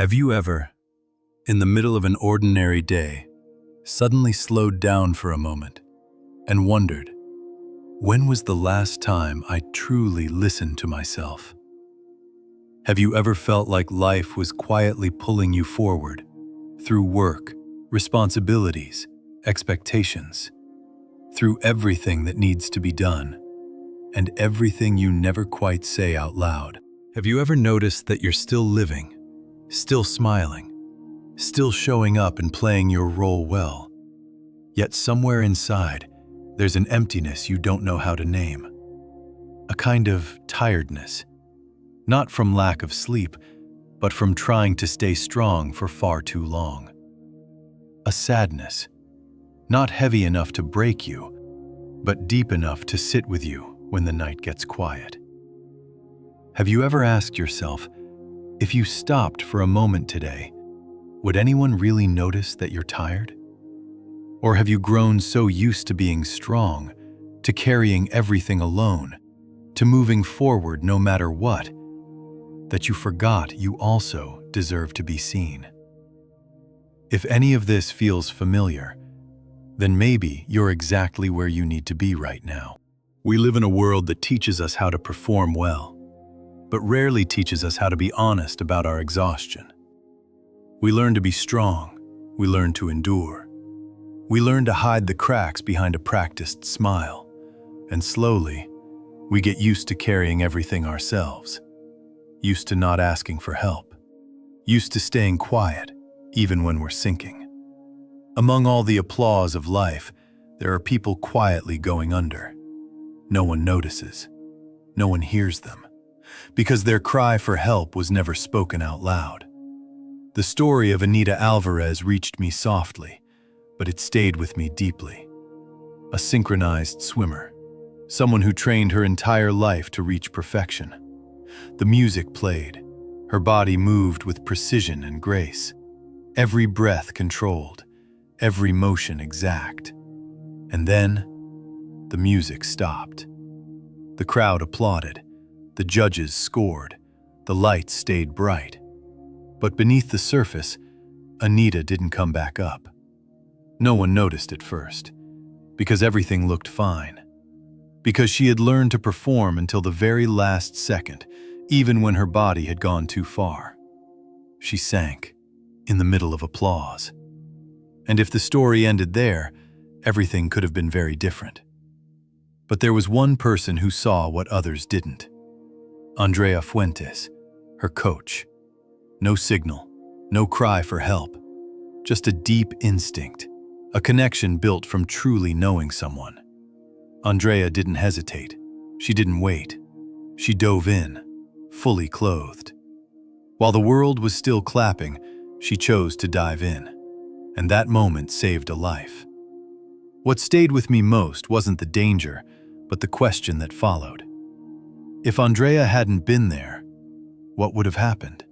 Have you ever, in the middle of an ordinary day, suddenly slowed down for a moment and wondered, when was the last time I truly listened to myself? Have you ever felt like life was quietly pulling you forward through work, responsibilities, expectations, through everything that needs to be done, and everything you never quite say out loud? Have you ever noticed that you're still living, still smiling, still showing up and playing your role well, yet somewhere inside, there's an emptiness you don't know how to name? A kind of tiredness, not from lack of sleep, but from trying to stay strong for far too long. A sadness, not heavy enough to break you, but deep enough to sit with you when the night gets quiet. Have you ever asked yourself, if you stopped for a moment today, would anyone really notice that you're tired? Or have you grown so used to being strong, to carrying everything alone, to moving forward no matter what, that you forgot you also deserve to be seen? If any of this feels familiar, then maybe you're exactly where you need to be right now. We live in a world that teaches us how to perform well, but rarely teaches us how to be honest about our exhaustion. We learn to be strong, we learn to endure. We learn to hide the cracks behind a practiced smile, and slowly, we get used to carrying everything ourselves, used to not asking for help, used to staying quiet, even when we're sinking. Among all the applause of life, there are people quietly going under. No one notices, no one hears them, because their cry for help was never spoken out loud. The story of Anita Álvarez reached me softly, but it stayed with me deeply. A synchronized swimmer, someone who trained her entire life to reach perfection. The music played, her body moved with precision and grace, every breath controlled, every motion exact. And then, the music stopped. The crowd applauded, the judges scored, the lights stayed bright. But beneath the surface, Anita didn't come back up. No one noticed at first, because everything looked fine. Because she had learned to perform until the very last second, even when her body had gone too far. She sank, in the middle of applause. And if the story ended there, everything could have been very different. But there was one person who saw what others didn't. Andrea Fuentes, her coach. No signal, no cry for help, just a deep instinct, a connection built from truly knowing someone. Andrea didn't hesitate. She didn't wait. She dove in, fully clothed. While the world was still clapping, she chose to dive in, and that moment saved a life. What stayed with me most wasn't the danger, but the question that followed. If Andrea hadn't been there, what would have happened?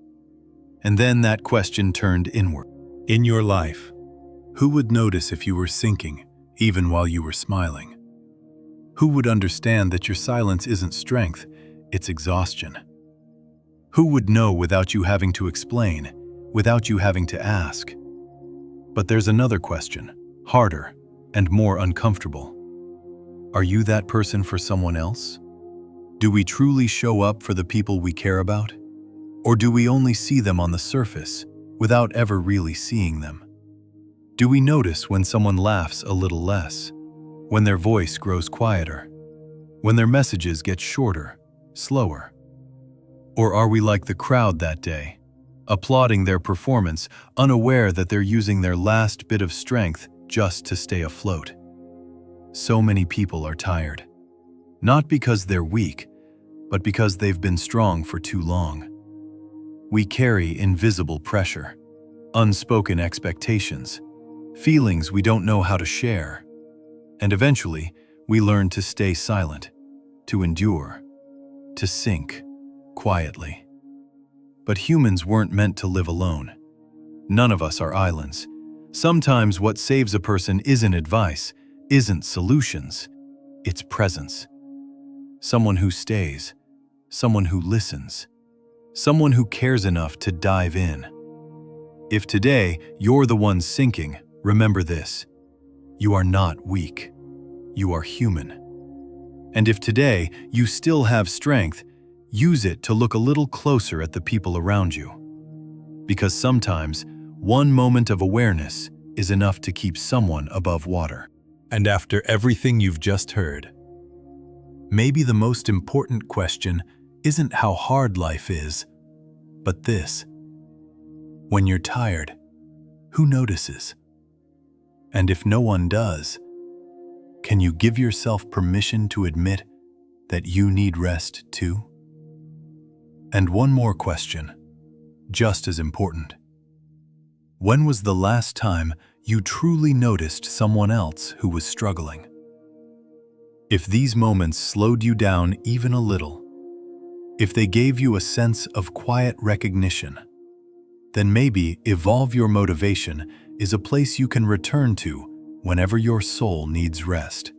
And then that question turned inward. In your life, who would notice if you were sinking, even while you were smiling? Who would understand that your silence isn't strength, it's exhaustion? Who would know without you having to explain, without you having to ask? But there's another question, harder and more uncomfortable. Are you that person for someone else? Do we truly show up for the people we care about? Or do we only see them on the surface, without ever really seeing them? Do we notice when someone laughs a little less, when their voice grows quieter, when their messages get shorter, slower? Or are we like the crowd that day, applauding their performance, unaware that they're using their last bit of strength just to stay afloat? So many people are tired, not because they're weak, but because they've been strong for too long. We carry invisible pressure, unspoken expectations, feelings we don't know how to share. And eventually, we learn to stay silent, to endure, to sink quietly. But humans weren't meant to live alone. None of us are islands. Sometimes what saves a person isn't advice, isn't solutions, it's presence. Someone who stays, someone who listens, someone who cares enough to dive in, If today you're the one sinking, remember this: you are not weak. You are human. And if today you still have strength, use it to look a little closer at the people around you. Because sometimes, one moment of awareness is enough to keep someone above water. And after everything you've just heard, maybe the most important question isn't how hard life is, but this: when you're tired, who notices? And if no one does, can you give yourself permission to admit that you need rest too? And one more question, just as important. When was the last time you truly noticed someone else who was struggling? If these moments slowed you down even a little, if they gave you a sense of quiet recognition, then maybe Evolve Your Motivation is a place you can return to whenever your soul needs rest.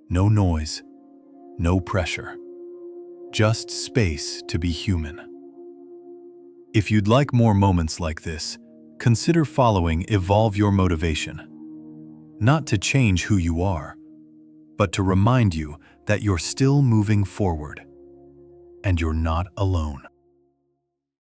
No noise, no pressure, just space to be human. If you'd like more moments like this, consider following Evolve Your Motivation. Not to change who you are, but to remind you that you're still moving forward, and you're not alone.